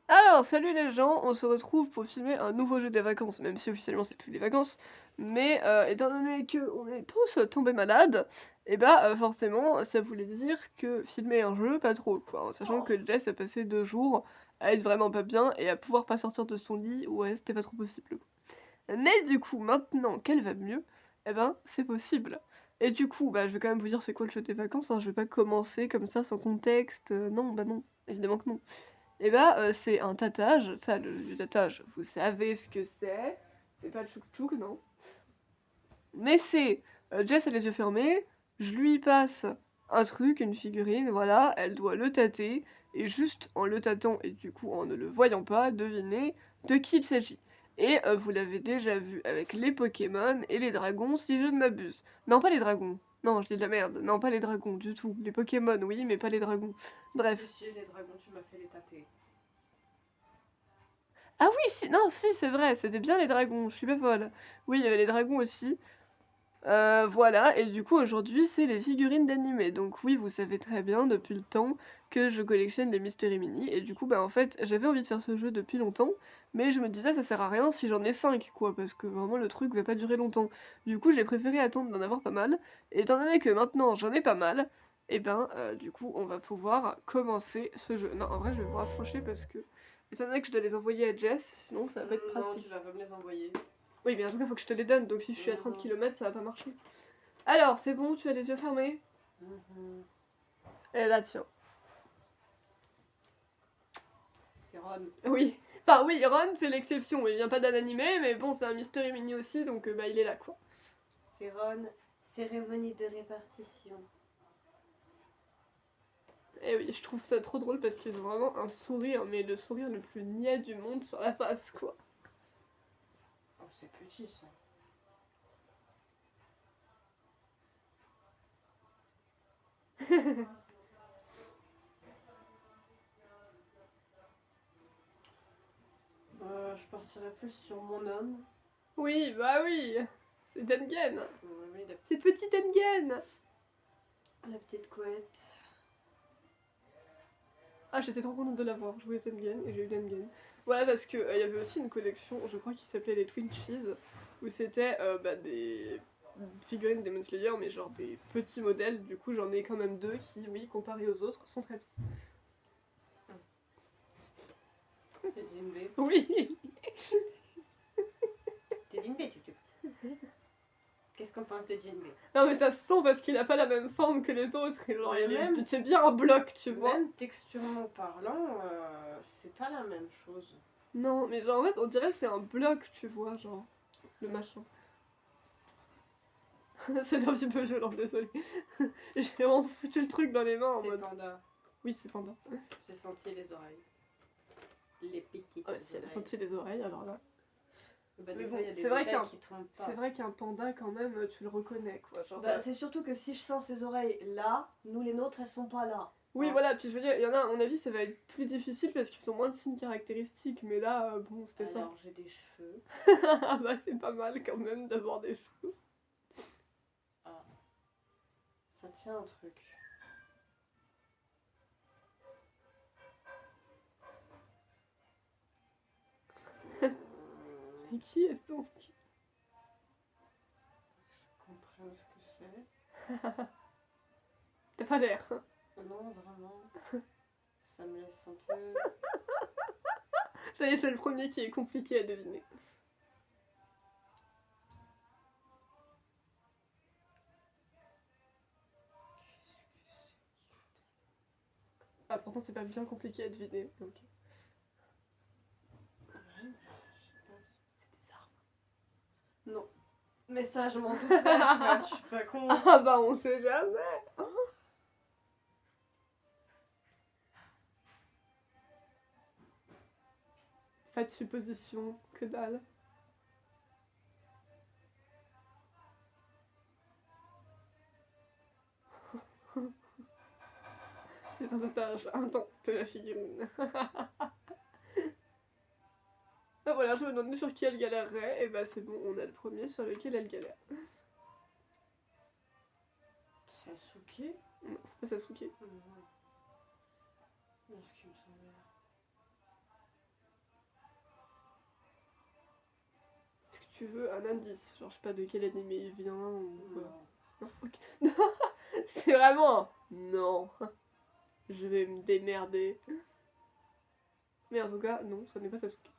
Alors, salut les gens, on se retrouve pour filmer un nouveau jeu des vacances, même si officiellement c'est plus les vacances. Mais étant donné qu'on est tous tombés malades, et bah forcément ça voulait dire que filmer un jeu, pas trop quoi. En sachant que Jess a passé 2 jours à être vraiment pas bien et à pouvoir pas sortir de son lit, ouais c'était pas trop possible. Mais du coup, maintenant qu'elle va mieux, eh ben c'est possible. Et du coup, bah je vais quand même vous dire c'est quoi le jeu des vacances, hein, je vais pas commencer comme ça sans contexte, non, bah non, évidemment que non. Et bah, c'est un tattage, ça le tattage, vous savez ce que c'est pas tchouk tchouk, non. Mais c'est, Jess a les yeux fermés, je lui passe un truc, une figurine, voilà, elle doit le tâter, et juste en le tâtant et du coup en ne le voyant pas, devinez de qui il s'agit. Et vous l'avez déjà vu avec les Pokémon et les dragons si je ne m'abuse. Non, pas les dragons, non je dis de la merde, non pas les dragons du tout, les Pokémon oui, mais pas les dragons. Bref. Si, les dragons, tu m'as fait les tâter. Ah oui, si, non, si, c'est vrai, c'était bien les dragons, je suis pas folle. Oui, il y avait les dragons aussi. Voilà, et du coup, aujourd'hui, c'est les figurines d'animé. Donc oui, vous savez très bien, depuis le temps, que je collectionne les Mystery Mini. Et du coup, bah en fait, j'avais envie de faire ce jeu depuis longtemps, mais je me disais, ça sert à rien si j'en ai 5, quoi, parce que vraiment, le truc va pas durer longtemps. Du coup, j'ai préféré attendre d'en avoir pas mal. Et étant donné que maintenant, j'en ai pas mal, et ben, du coup, on va pouvoir commencer ce jeu. Non, en vrai, je vais vous rapprocher parce que... Étant donné que je dois les envoyer à Jess, sinon ça va pas être Non, pratique. tu vas pas me les envoyer. Oui, mais en tout cas, faut que je te les donne, donc si je suis à 30 km, ça va pas marcher. Alors, c'est bon, tu as les yeux fermés? Eh là, tiens. C'est Ron. Oui. Enfin, oui, Ron, c'est l'exception. Il vient pas d'un animé, mais bon, c'est un Mystery Mini aussi, donc bah, il est là, quoi. C'est Ron. Cérémonie de répartition. Eh oui, je trouve ça trop drôle parce qu'ils ont vraiment un sourire, mais le sourire le plus niais du monde sur la face, quoi. Oh, c'est petit ça. Je partirais plus sur mon homme. Oui, bah oui. C'est Dengen. Oui, C'est petit Dengen. la petite couette. Ah, j'étais trop contente de l'avoir. Je voulais Tengen et j'ai eu Tengen. Voilà, parce que il y avait aussi une collection, je crois, qui s'appelait les Twin Cheese, où c'était bah, des figurines Demon Slayer, mais genre des petits modèles. Du coup, j'en ai quand même 2 qui, oui, comparés aux autres, sont très petits. C'est Jinbei. Oui. T'es Jinbei, tu. Qu'est-ce qu'on pense de Jinbei? Non, mais ça se sent parce qu'il a pas la même forme que les autres. Et genre, Ouais, même- c'est bien un bloc, tu vois. Même texturement parlant, c'est pas la même chose. Non, mais genre, en fait, on dirait que c'est un bloc, tu vois, genre, le machin. C'est un petit peu violent, désolé. J'ai vraiment foutu le truc dans les mains en C'est mode. Panda. Oui, c'est panda. J'ai senti les oreilles. Les petites Ouais, si elle a oreilles. senti les oreilles, alors là. Bah, Mais des bon, fois, il y a des c'est vrai détails qui trompent pas. C'est vrai qu'un panda, quand même, tu le reconnais, quoi. Genre, Bah, c'est surtout que si je sens ses oreilles là, nous les nôtres, elles sont pas là. oui, Hein. voilà, puis je veux dire, il y en a, à mon avis, ça va être plus difficile parce qu'ils ont moins de signes caractéristiques, mais là, bon, c'était ça. Alors, j'ai des cheveux. Ah bah, c'est pas mal quand même d'avoir des cheveux. Ah. Ça tient un truc. Mais qui est son Je comprends ce que c'est. T'as pas l'air. Non, vraiment. Ça me laisse un peu. Ça y est, c'est le premier qui est compliqué à deviner. Ah, pourtant, c'est pas bien compliqué à deviner, donc. Ouais, je sais pas. C'est des armes. Non. Mais ça, je m'en doutais, frère, je suis pas con. Ah bah, on sait jamais. Pas de supposition, que dalle. C'est un otage intense de la figurine. Ah voilà, je me demandais sur qui elle galérerait, et bah c'est bon, on a le premier sur lequel elle galère. Sasuke? Non, c'est pas Sasuke. Non. Est-ce qu'il me semblait? tu veux un indice, genre je sais pas de quel animé il vient ou quoi. Non. Non, ok. C'est vraiment un non. Je vais me démerder. Mais en tout cas, non, ça n'est pas Sasuke.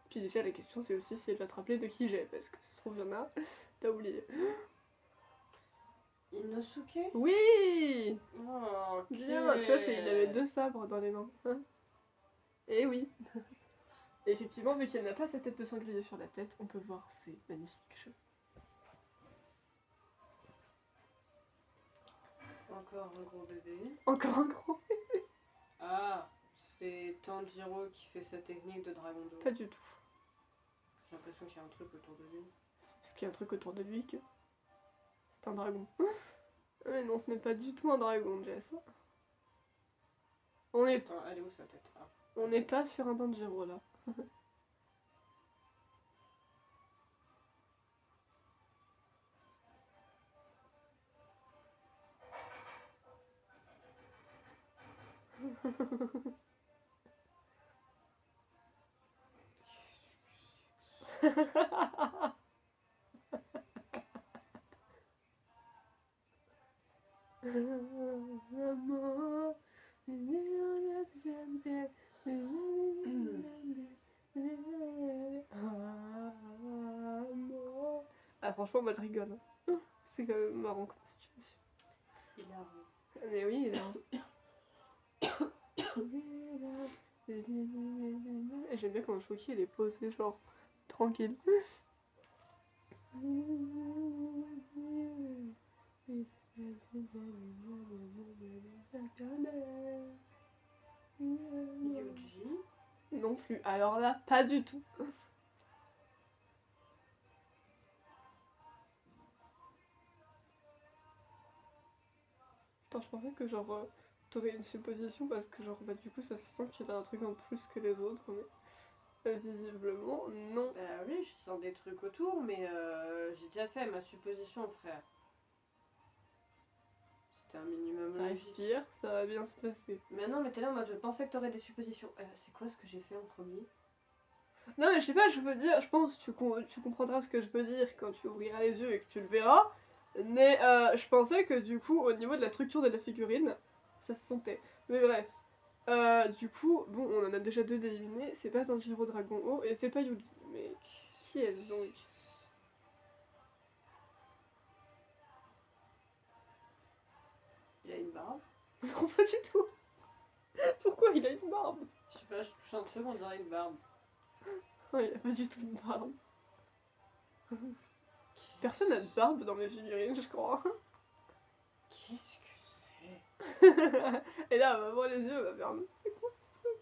Puis déjà, la question c'est aussi si elle va te rappeler de qui j'ai, parce que ça se trouve, il y en a, t'as oublié. Inosuke? Oui! Oh, ok. Bien, tu vois, il avait 2 sabres dans les mains. Hein. Et oui. Et effectivement, vu qu'elle n'a pas sa tête de sanglier sur la tête, on peut voir ses magnifiques cheveux. Encore un gros bébé. Encore un gros. Ah, c'est Tanjiro qui fait sa technique de dragon d'eau. Pas du tout. J'ai l'impression qu'il y a un truc autour de lui. C'est parce qu'il y a un truc autour de lui que c'est un dragon. Mais non, ce n'est pas du tout un dragon, Jess. On est... Attends, elle est où sa tête? Ah. On n'est pas sur un Tanjiro là. Ah franchement moi je rigole. C'est quand même marrant comme situation. Il a un... Mais oui, il a... Et j'aime bien quand Shoki il est posé genre tranquille. Yuji. Non plus. Alors là, pas du tout. Attends, je pensais que genre t'aurais une supposition parce que genre bah du coup ça se sent qu'il a un truc en plus que les autres, mais visiblement non. Bah oui, je sens des trucs autour, mais j'ai déjà fait ma supposition, frère. C'était un minimum logique. Respire, ça va bien se passer. Mais non, mais t'es là, moi je pensais que t'aurais des suppositions. C'est quoi ce que j'ai fait en premier? Non mais je sais pas, je veux dire, je pense que tu comprendras ce que je veux dire quand tu ouvriras les yeux et que tu le verras. Mais je pensais que du coup au niveau de la structure de la figurine, ça se sentait. Mais bref. Du coup, bon, on en a déjà 2 d'éliminés, c'est pas Tanjiro Dragon Haut et c'est pas Yuji. Mais qui est-ce donc? Il a une barbe. Non, pas du tout. Pourquoi il a une barbe? Je sais pas, je touche un truc, on dirait une barbe. Non, il a pas du tout de barbe. Personne n'a de barbe dans mes figurines, je crois. Qu'est-ce que c'est? Et là, elle va voir les yeux, elle va faire c'est quoi ce truc?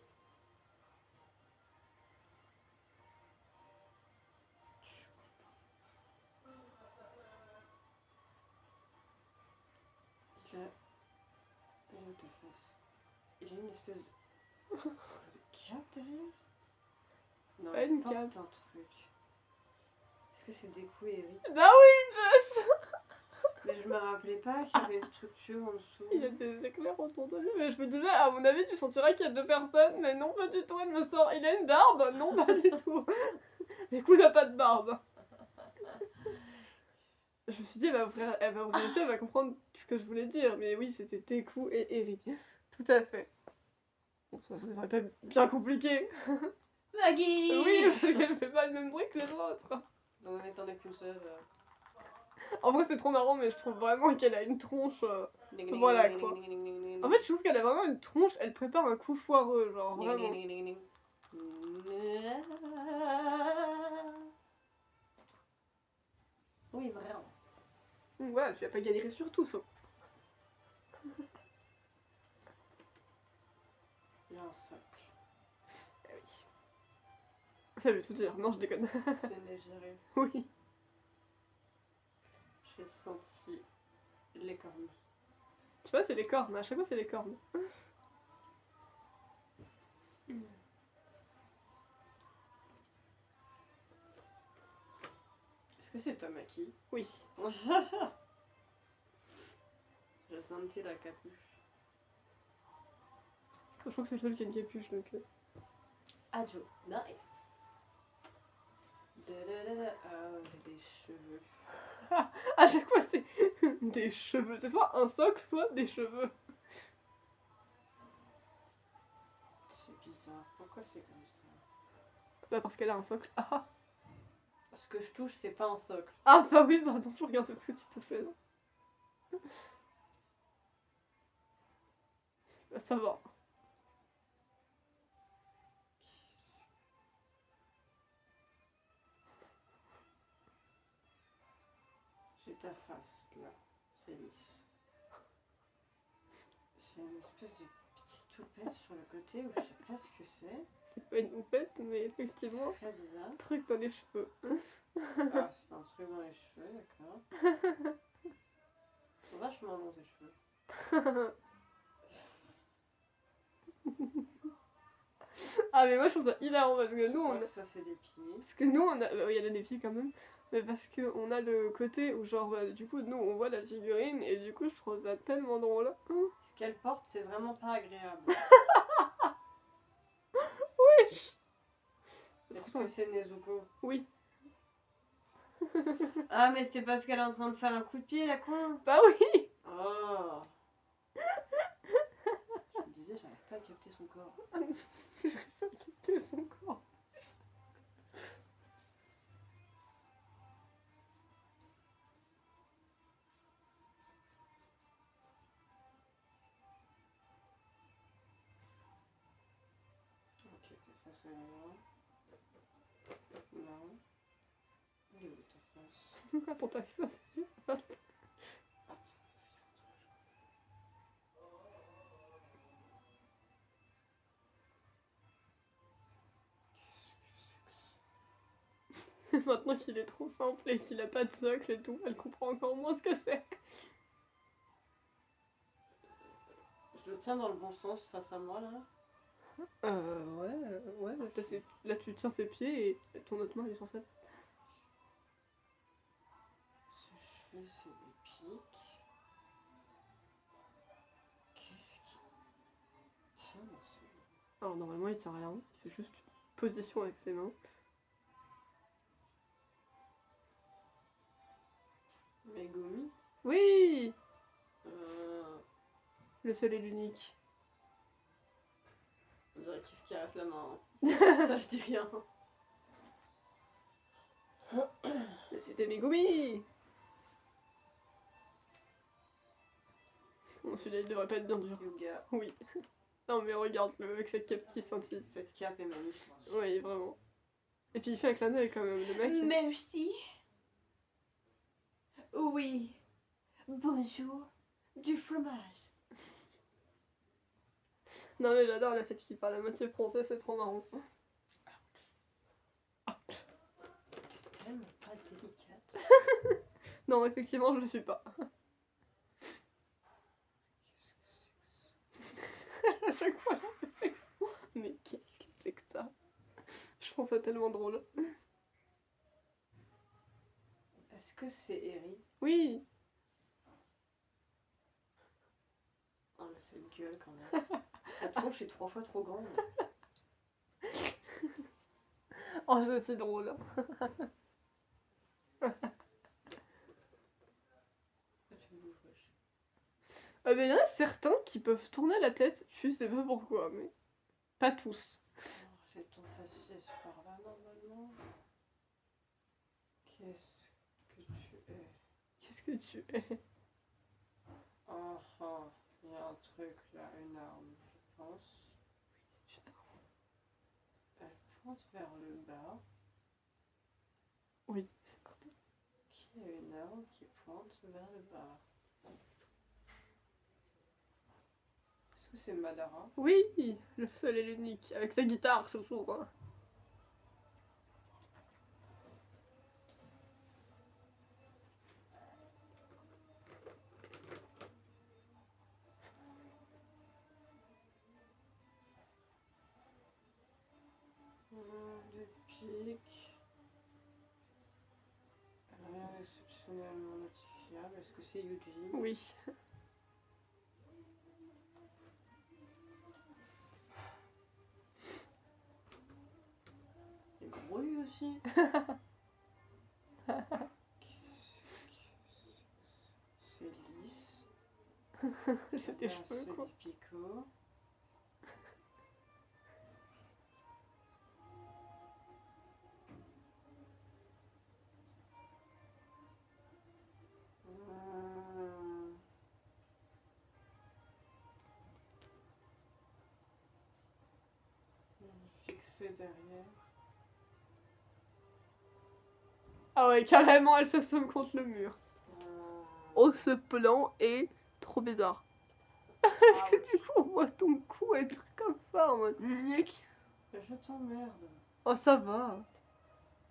Il a... Il a où ta face? Il a une espèce de... de cape derrière? Non, Pas une il porte cape. un truc. Est-ce que c'est Deku et Eri? Bah oui, Jess. Mais je me rappelais pas qu'il y avait une structure en dessous. Il y a des éclairs autour de lui, mais je me disais, à mon avis, tu sentiras qu'il y a 2 personnes, mais non, pas du tout, elle me sort. Il a une barbe? Non, pas du tout. Deku n'a pas de barbe. Je me suis dit, elle va ouvrir les yeux, elle va comprendre ce que je voulais dire, mais oui, c'était Deku et Eri. Tout à fait. Bon, ça devrait pas être bien compliqué. Maggie! Oui, parce qu'elle fait pas le même bruit que les autres. Donc on est en qu'une seule. En vrai, c'est trop marrant, mais je trouve vraiment qu'elle a une tronche. Voilà, quoi. En fait, je trouve qu'elle a vraiment une tronche, elle prépare un coup foireux, genre vraiment. Oui, vraiment. Donc voilà, tu vas pas galérer sur tout ça. Il y a un socle. Ah oui. Ça veut tout dire, non, je déconne. C'est légère. Oui. J'ai senti les cornes. Tu vois, c'est les cornes, à chaque fois, c'est les cornes. Est-ce que c'est Tamaki? Oui. J'ai senti la capuche. Je crois que c'est le seul qui a une capuche donc. Adjo, nice. Dadadada. Ah, j'ai des cheveux. À chaque fois c'est des cheveux. C'est soit un socle, soit des cheveux. C'est bizarre. Pourquoi c'est comme ça? Bah parce qu'elle a un socle. Ah, Ce que je touche, c'est pas un socle. ah bah oui, pardon, je regarde ce que tu te fais. Bah, ça va. J'ai ta face là, c'est lisse. J'ai une espèce de petite toupette sur le côté où je sais pas ce que c'est. C'est pas une houppette, mais effectivement, C'est très bizarre. un truc dans les cheveux. Ah, c'est un truc dans les cheveux, d'accord. Ils sont vachement longs tes cheveux. Ah mais moi je trouve ça hilarant parce que Je nous on crois a... que ça c'est des pieds. Parce que nous on a... bah, il y a des pieds quand même. Mais parce que on a le côté où genre bah, du coup nous on voit la figurine et du coup je trouve ça tellement drôle. Ce qu'elle porte, c'est vraiment pas agréable. Wesh. Est-ce que c'est Nezuko? Oui. Ah, mais c'est parce qu'elle est en train de faire un coup de pied, la con. Bah oui. Oh. Je me disais, j'arrive pas à capter son corps. J'arrive pas à quitter son corps. Ok, t'es face à moi. Non. Elle est où ta face? Attends, t'arrives pas dessus, ça passe. Attends, qu'est-ce que c'est que ça? Maintenant qu'il est trop simple et qu'il a pas de socle et tout, elle comprend encore moins ce que c'est. Je le tiens dans le bon sens face à moi là. Ouais, là tu tiens ses pieds et ton autre main elle est sur sa tête. Ses cheveux, c'est des pics. Qu'est-ce qui tient dans ses mains? Alors normalement il tient rien, il fait juste une position avec ses mains. Megumi? Oui. Euh, Le seul et l'unique. On dirait qu'il se caresse la main. Hein. Ça, je dis rien. Mais c'était Megumi. Bon, celui-là il devrait pas être bien dur. Yuga. Oui. Non mais regarde-le avec cette cape qui scintille. Cette cape est magnifique. Oui, vraiment. Et puis il fait un clin d'œil quand même, le mec. Merci. Oui. Bonjour. Du fromage. Non mais j'adore la fête qui parle à moitié français, c'est trop marrant. T'es tellement pas délicate. Non, effectivement, je le suis pas. Qu'est-ce que c'est que ça? À chaque fois, la réflexion. Mais qu'est-ce que c'est que ça? Je trouve ça tellement drôle. Est-ce que c'est Eri? Oui. Oh mais cette gueule quand même. Cette tronche est 3 fois trop grande. Oh, c'est si drôle. Pourquoi tu me bouges, wesh? Mais il y en a certains qui peuvent tourner la tête, je sais pas pourquoi, mais pas tous. Alors, j'ai ton faciès par là normalement. Qu'est-ce que tu es? Qu'est-ce que tu es? Ah ah, il y a un truc là, une arme, je pense. C'est une arme. Elle pointe vers le bas. Oui, c'est parti. Qui a une arme qui pointe vers le bas? Est-ce que c'est Madara? Oui, le seul et l'unique, avec sa guitare toujours. Hein. Des pics. Rien d'exceptionnellement notifiable. Est-ce que c'est Yuji? Oui. ceci? C'est lisse. C'est tes Là, cheveux, c'est quoi. des picots. Fixé derrière. Ah ouais, carrément, elle s'assomme contre le mur. Oh, ce plan est trop bizarre. Est-ce que du coup, on voit ton cou être comme ça, en mode niek? Je t'emmerde. Oh, ça va.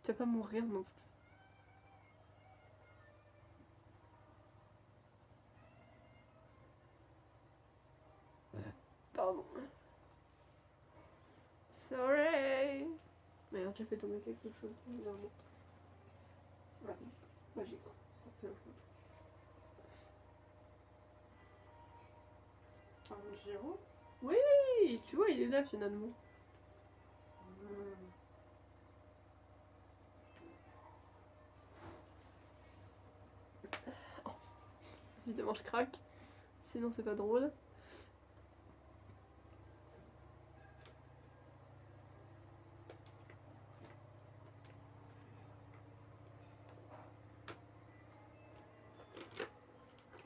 Tu vas pas mourir non plus. Pardon. Sorry. Merde, j'ai fait tomber quelque chose, évidemment. Ouais, magique. Ça fait un peu. Un gyro? Oui, tu vois, il est là finalement. Évidemment, je craque. Sinon, c'est pas drôle.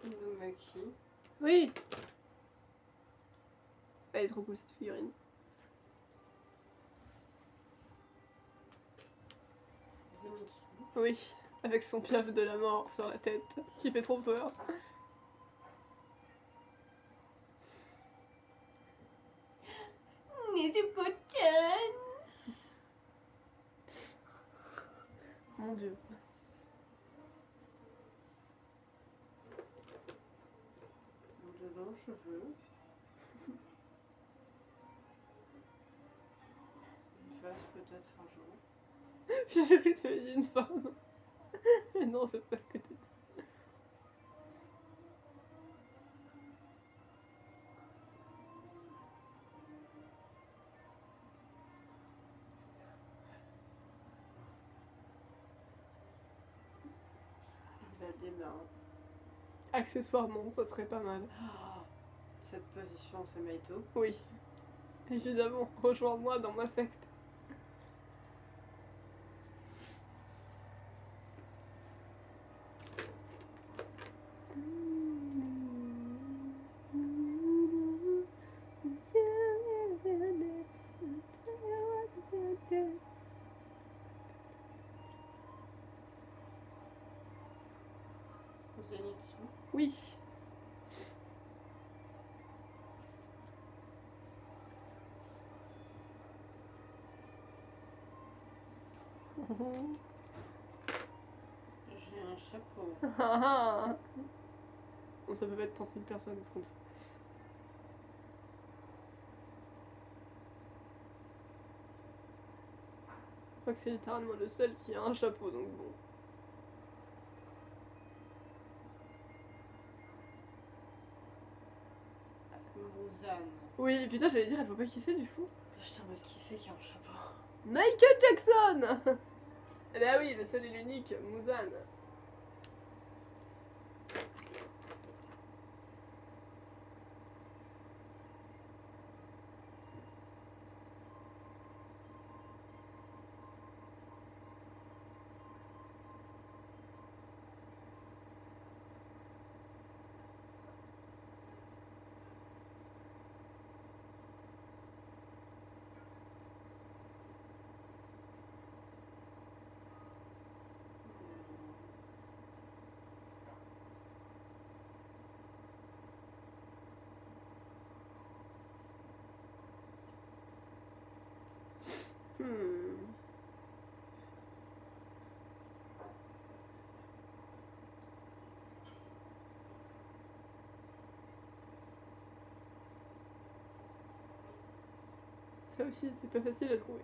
Inumaki. Oui. Elle est trop cool cette figurine. Zenitsu. Oui, avec son piaf de la mort sur la tête, qui fait trop peur. Nezuko-chan. Mon dieu. De longs cheveux. Une face peut-être un jour. J'ai cru que t'avais dit une femme. Et non, c'est pas ce que t'as dit. Il a des mains. Accessoirement, ça serait pas mal. Ah, cette position, c'est Maito. Oui. Évidemment, rejoins-moi dans ma secte. Zenitsu. Oui. J'ai un chapeau. Bon, ça peut pas être 30 000 personnes, ce qu'on fait. Je crois que c'est littéralement le seul qui a un chapeau, donc bon. Muzan. Oui, putain, j'allais dire, elle voit pas qui c'est du coup. J'étais en mode qui c'est qui a un chapeau? Michael Jackson. Eh bah oui, le seul et l'unique, Muzan. Hmm. Ça aussi, c'est pas facile à trouver.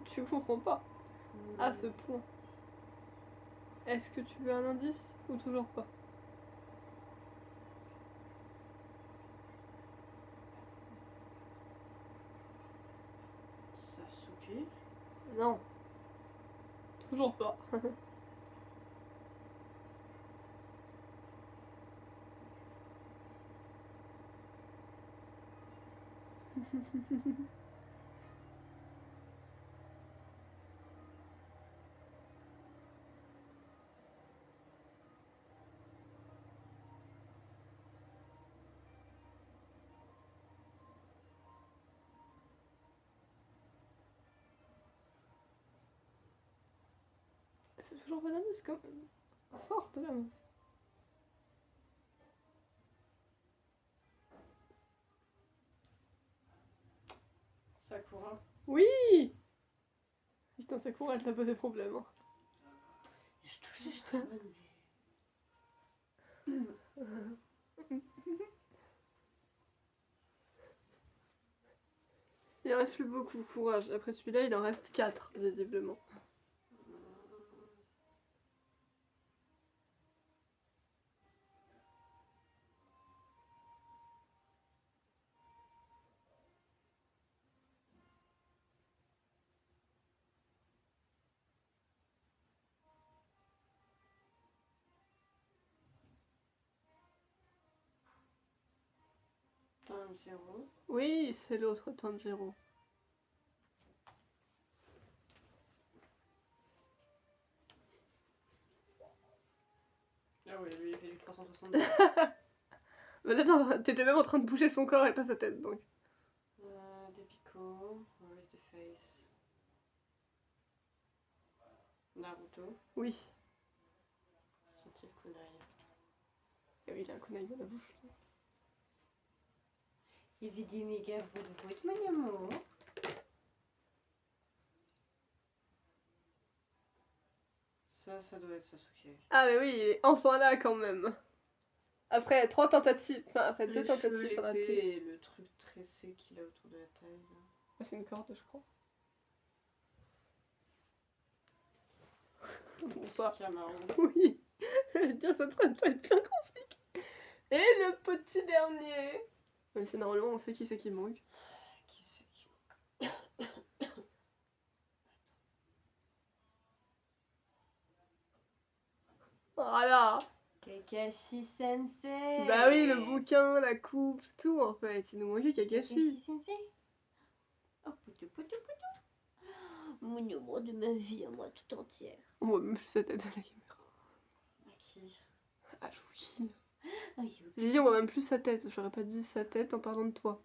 Tu comprends pas. À ce point. Est-ce que tu veux un indice ou toujours pas? Sasuke. Non. Toujours pas. Elle fait toujours pas d'indice quand même. Forte là. Sakura. Oui. Putain, Sakura, elle t'a posé problème. Hein. Je touchais, je t'en mais... Il en reste plus beaucoup, courage. Après celui-là, il en reste 4, visiblement. Tanjiro. Oui, c'est l'autre Tanjiro. Ah oui, lui il fait du 360. Mais là, t'étais même en train de bouger son corps et pas sa tête, donc. Depiko. Where is the face? Naruto. Oui. Senti le kunai. Et oui, il a un kunai dans la bouche. Il avait des méga bruits de mon amour. Ça doit être Sasuke. Ah, mais oui, il est enfin là quand même. Après 3 tentatives, enfin après 2 Les cheveux, tentatives l'épée ratées. et le truc tressé qu'il a autour de la taille. Là. Ah, c'est une corde, je crois. Bon, ça. Camaro. Oui. Je vais dire, ça devrait pas être bien compliqué. Et le petit dernier. Même si normalement, on sait qui c'est qui manque. Qui c'est qui manque? Voilà. Kakashi Sensei. Bah oui, le bouquin, la coupe, tout en fait. Il nous manquait Kakashi. Sensei. Oh, poutou, poutou, poutou. Mon amour de ma vie, à moi tout entière. On voit même plus sa tête à la caméra. À qui? Ah, je vous dis. Ah, you. J'ai dit, on voit même plus sa tête. J'aurais pas dit sa tête en parlant de toi.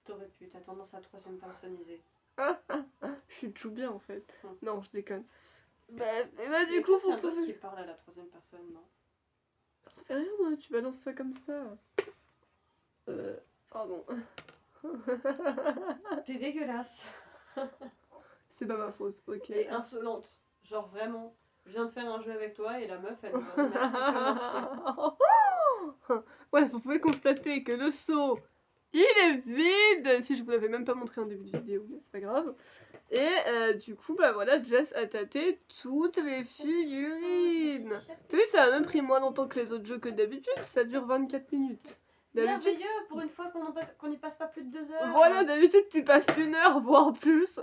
T'aurais pu, t'as tendance à troisième personniser. Je suis tout bien en fait. Non, je déconne. Bah, et bah Il y du a coup, faut quelqu'un d'autre pouvez. qui parle à la troisième personne, non? J'en sais rien, moi, tu balances ça comme ça. Pardon. T'es dégueulasse. C'est pas ma faute, ok. Et insolente. Genre vraiment, je viens de faire un jeu avec toi et la meuf elle me remercie comme un chien. Ouais, vous pouvez constater que le seau, il est vide. Si je vous l'avais même pas montré en début de vidéo, mais c'est pas grave. Et du coup, bah voilà, Jess a tâté toutes les figurines. T'as vu, ça a même pris moins longtemps que les autres jeux que d'habitude, ça dure 24 minutes. D'habitude, Merveilleux pour une fois qu'on n'y passe pas plus de 2 heures. voilà, d'habitude tu passes 1 heure, voire plus.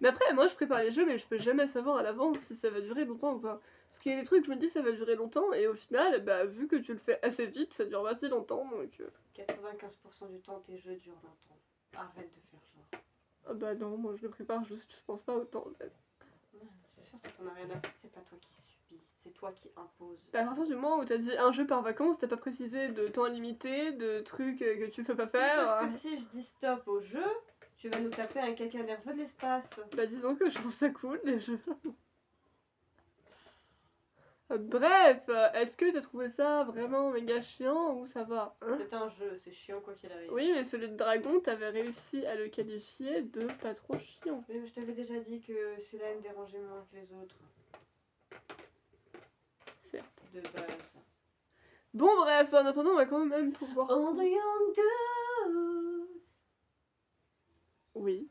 Mais après, moi je prépare les jeux, mais je peux jamais savoir à l'avance si ça va durer longtemps ou pas. Parce qu'il y a des trucs, je me dis ça va durer longtemps, et au final, bah vu que tu le fais assez vite, ça dure pas si longtemps, donc... 95% du temps tes jeux durent longtemps. Arrête de faire genre. Ah bah non, moi je le prépare juste, je pense pas autant en fait. Ouais, c'est sûr, toi t'en as rien à foutre, c'est pas toi qui subis, c'est toi qui imposes. Bah, à partir du moment où t'as dit un jeu par vacances, t'as pas précisé de temps limité, de trucs que tu peux pas faire. Parce que si je dis stop au jeu, tu vas nous taper un caca nerveux de l'espace. Bah disons que je trouve ça cool les jeux. Bref, est-ce que t'as trouvé ça vraiment méga chiant ou ça va hein? C'est un jeu, c'est chiant quoi qu'il arrive. Oui, mais celui de dragon, t'avais réussi à le qualifier de pas trop chiant. Oui, mais je t'avais déjà dit que celui-là me dérangeait moins que les autres. Certes. De base. Bon bref, en attendant, on va quand même pouvoir... On the young dudes. Oui.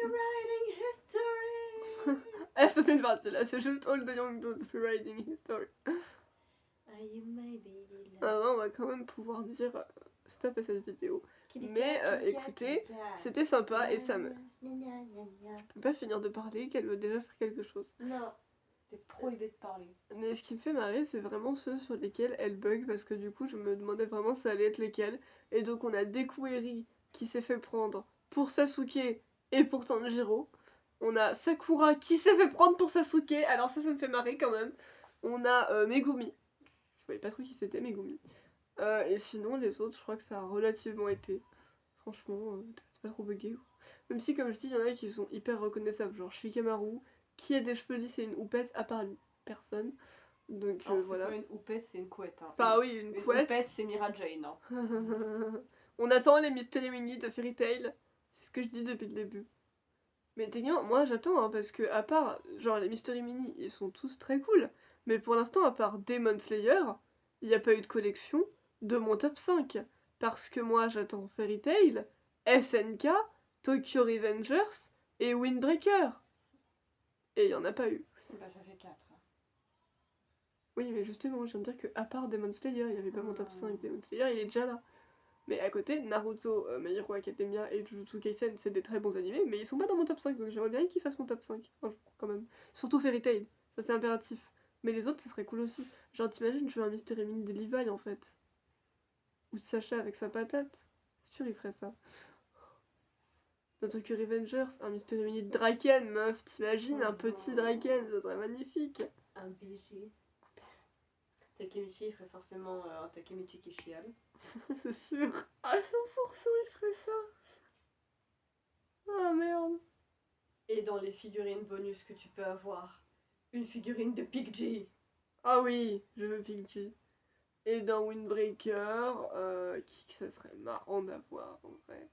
Rewriting history. Ah, c'était une partie là, c'est juste All the Young Dudes Rewriting History. Are you my baby love? Alors, on va quand même pouvoir dire stop à cette vidéo. Kitty Mais, cat, kitty cat, écoutez, kitty cat. C'était sympa et ça me. Gna, gna, gna, gna. Je peux pas finir de parler qu'elle veut déjà faire quelque chose. Non, t'es prohibé de parler. Mais ce qui me fait marrer, c'est vraiment ceux sur lesquels elle bug, parce que du coup, je me demandais vraiment ça allait être lesquels. Et donc, on a Deku Eri qui s'est fait prendre pour Sasuke et pour Tanjiro. On a Sakura qui s'est fait prendre pour Sasuke, alors ça me fait marrer quand même. On a Megumi. Je voyais pas trop qui c'était, Megumi. Et sinon, les autres, je crois que ça a relativement été. Franchement, c'est pas trop bugué. Quoi. Même si, comme je dis, il y en a qui sont hyper reconnaissables, genre Shikamaru, qui a des cheveux lisses et une houppette, à part lui, personne. Donc Alors, c'est voilà. pas une houppette, c'est une couette. Hein. Enfin, oui, une couette. Houppette, c'est Mira Jane. Hein. On attend les Mystery Mini de Fairy Tail. C'est ce que je dis depuis le début. Mais techniquement, moi j'attends, hein, parce que à part, genre les Mystery Mini, ils sont tous très cool. Mais pour l'instant, à part Demon Slayer, il n'y a pas eu de collection de mon top 5. Parce que moi j'attends Fairy Tail, SNK, Tokyo Revengers et Windbreaker. Et il n'y en a pas eu. Bah, ça fait 4. Oui, mais justement, je viens de dire que à part Demon Slayer, il n'y avait pas mon top 5. Demon Slayer, il est déjà là. Mais à côté, Naruto, My Hero Academia et Jujutsu Kaisen, c'est des très bons animés, mais ils sont pas dans mon top 5, donc j'aimerais bien qu'ils fassent mon top 5 un jour, quand même. Surtout Fairy Tail, ça c'est impératif. Mais les autres, ça serait cool aussi. Genre, t'imagines jouer un Mystery Mini de Levi, en fait. Ou de Sacha avec sa patate. C'est sûr, il ferait ça. Dans Tokyo Revengers, un Mystery Mini de Draken, meuf, t'imagines un petit Draken, ça serait magnifique. Un BG. Takemichi, il ferait forcément un Takemichi qui chiale. C'est sûr. À 100% il ferait ça. Ah merde. Et dans les figurines bonus que tu peux avoir, une figurine de Big G. Ah oui, je veux Pinky. Et dans Windbreaker, qui que ça serait marrant d'avoir en vrai.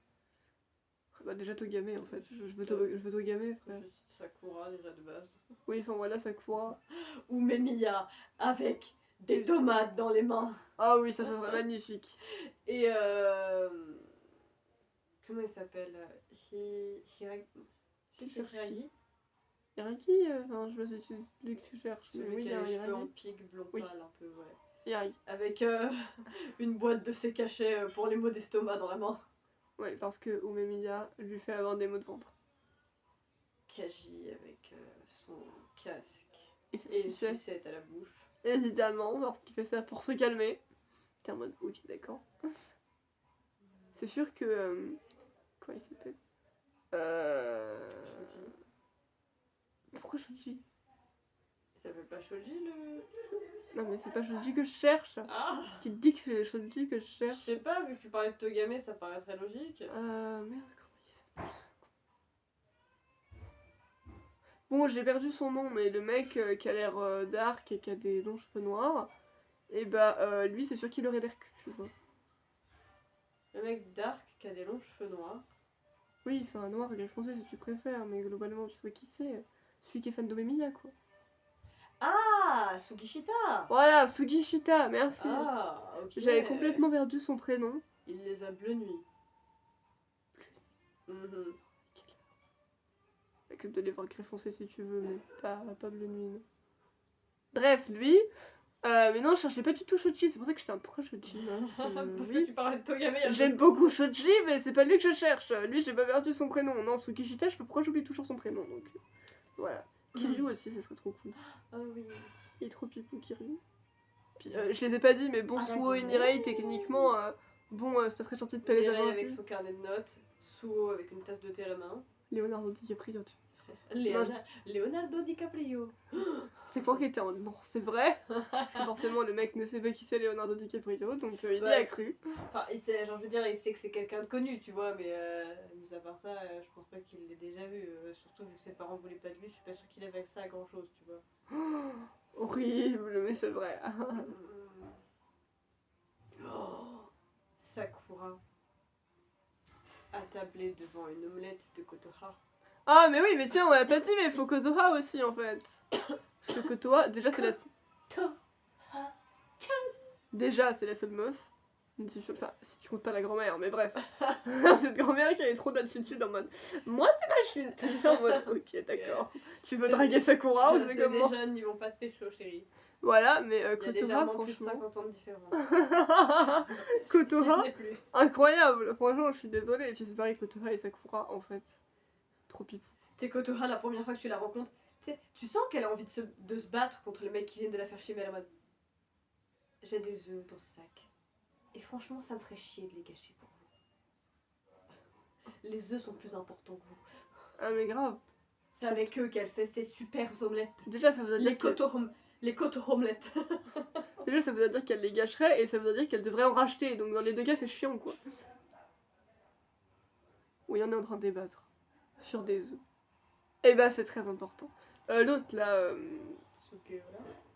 Bah déjà Togame en fait, je veux Togame frère. Juste Sakura déjà de base. Oui, enfin voilà Sakura. Ou Memiya avec des tomates dans les mains. Ah oui, ça serait magnifique. Et comment il s'appelle Hiragi. Si c'est Hiragi. Hiragi, enfin je sais pas celui que tu cherches. Mais Celui oui, qui il y a a les cheveux en Hiragi. pique blond Oui. pâle un peu, ouais. Hiragi. Avec une boîte de ses cachets pour les maux d'estomac dans la main. Ouais, parce que Umemiya lui fait avoir des maux de ventre. Kaji avec son casque Et sa et une sucette. sucette à la bouche. Évidemment, parce qu'il fait ça pour se calmer. T'es en mode, ok, d'accord. C'est sûr que. Comment il s'appelle Shoji. Pourquoi Shoji? Il s'appelle pas Shoji le. Non, mais c'est pas Shoji que je cherche. Ah. Qui te dit que c'est Shoji que je Je cherche? sais pas, vu que tu parlais de Togame, ça paraîtrait logique. Merde, comment il s'appelle ce con? Bon, j'ai perdu son nom, mais le mec qui a l'air dark et qui a des longs cheveux noirs, et bah lui, c'est sûr qu'il aurait l'air cul, tu vois. Le mec dark qui a des longs cheveux noirs. Oui, enfin noir, gris foncé si tu préfères, mais globalement, tu vois qui c'est. Celui qui est fan d'Omemiya, quoi. Ah, Sugishita. Voilà, Sugishita, merci. Ah, ok. J'avais complètement perdu son prénom. Il les a bleu nuit. Mhm. Accepte de les voir gris foncé si tu veux, mais pas bleu nuit. Non. Bref, lui. Mais non, je cherchais pas du tout Shoji, c'est pour ça que j'étais un pourquoi Shoji. Parce que Oui. tu parlais de Togame. il y a J'aime deux beaucoup Shoji, mais c'est pas lui que je cherche. Lui, j'ai pas perdu son prénom. Non, Sugishita, je sais pas pourquoi j'oublie toujours son prénom. Donc voilà. Kiryu aussi, ça serait trop cool. Ah oui. Il est trop pipou, Kiryu. Puis je les ai pas dit, mais bon, Ah, Suo et d'accord. Nirei, techniquement, bon, c'est pas très gentil de pas les Mireille avoir avec dit. son carnet de notes. Suo avec une tasse de thé à la main. Leonardo DiCaprio, tu Leonardo DiCaprio. c'est quoi qui était en. Non, c'est vrai. Parce que forcément, le mec ne sait pas qui c'est Leonardo DiCaprio, donc il y Ouais, a cru. Enfin, il sait, genre, je veux dire, il sait que c'est quelqu'un de connu, tu vois, mais mis à part ça, je pense pas qu'il l'ait déjà vu. Surtout vu que ses parents voulaient pas de lui, je suis pas sûre qu'il avait accès à grand chose, tu vois. Horrible, mais c'est vrai. Oh, Sakura. Attablée devant une omelette de Kotoha. Ah, mais oui, mais tiens, on l'a pas dit, mais il faut Kotoha aussi en fait. Parce que Kotoha, déjà, c'est la. Déjà, c'est la seule meuf. Une difficulté, enfin, si tu comptes pas la grand-mère, mais bref. Cette grand-mère qui avait trop d'attitude en mode moi c'est ma chine. T'es en mode ok, d'accord. Tu veux C'est- draguer Sakura ou c'est C'est comment? des jeunes, ils vont pas te pécho, chérie. Voilà, mais Il y a Kotora, légèrement plus de franchement. 50 ans de différence. Si Kotora, ce n'est plus. incroyable. Franchement, je suis désolée. Et puis c'est pareil, Kotora et Sakura, en fait. Trop pipou. Tu sais, Kotora, la première fois que tu la rencontres, tu sens qu'elle a envie de se battre contre les mecs qui viennent de la faire chier, mais elle est en mode j'ai des œufs dans ce sac. Et franchement, ça me ferait chier de les gâcher pour vous. Les œufs sont plus importants que vous. Ah, mais grave. C'est avec eux qu'elle fait ses super omelettes. Déjà, ça veut dire Les coto-omelettes. Déjà, ça veut dire qu'elle les gâcherait et ça veut dire qu'elle devrait en racheter. Donc, dans les deux cas, c'est chiant, quoi. Oui, on est en train de débattre sur des œufs. Et bah, c'est très important. L'autre, là,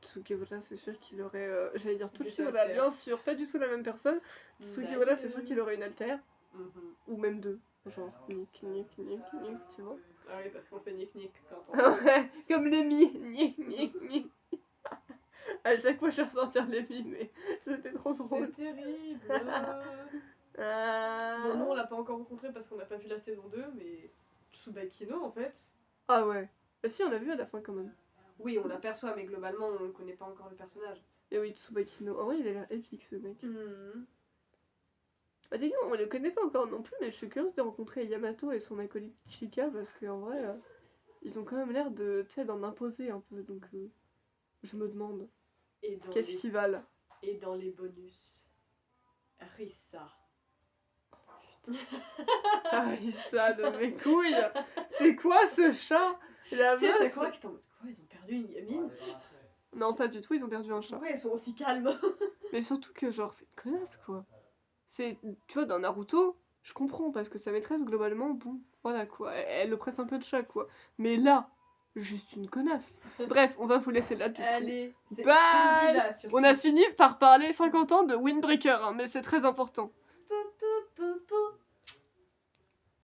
Tsukewara, c'est sûr qu'il aurait. J'allais dire Des Tsukiwara, haltères. bien sûr, pas du tout la même personne. Tsukewara, c'est sûr qu'il aurait une altère. Mhm. Ou même deux. Genre, nick, nick, nick, nick, tu vois. Ah oui, parce qu'on fait nick-nick quand on... Ouais, comme les mi, nick, nick, nick. À chaque fois, je vais ressortir les mi, mais c'était trop drôle. C'est terrible. Ah. Bon, nous, on l'a pas encore rencontré parce qu'on n'a pas vu la saison 2, mais Tsubakino, en fait... Ah ouais. Bah si, on l'a vu à la fin quand même. Oui, on l'aperçoit, mais globalement, on ne connaît pas encore le personnage. Et oui, Tsubakino. En vrai, il a l'air épique, ce mec. Mhm. Bah t'es bien, on le connaît pas encore non plus, mais je suis curieuse de rencontrer Yamato et son acolyte Chika, parce qu'en vrai, ils ont quand même l'air de, tu sais, d'en imposer un peu, donc je me demande, Et dans, qu'est-ce les... qu'ils valent. Et dans les bonus, Rissa. Ah, ça de mes couilles. C'est quoi ce chat? La Tu sais, meuf. Sakura qui est en mode quoi, ils ont perdu une gamine? Non, pas du tout, ils ont perdu un chat. Pourquoi elles sont aussi calmes? Mais surtout que, genre, c'est une connasse, quoi. C'est, tu vois, dans Naruto, je comprends, parce que sa maîtresse, globalement, bon, voilà, quoi. Elle le presse un peu de chat, quoi. Mais là, juste une connasse. Bref, on va vous laisser là, du coup. Allez, c'est Bye. une diva, surtout. On a fini par parler 50 ans de Windbreaker, hein, mais c'est très important. Pou, pou, pou, pou.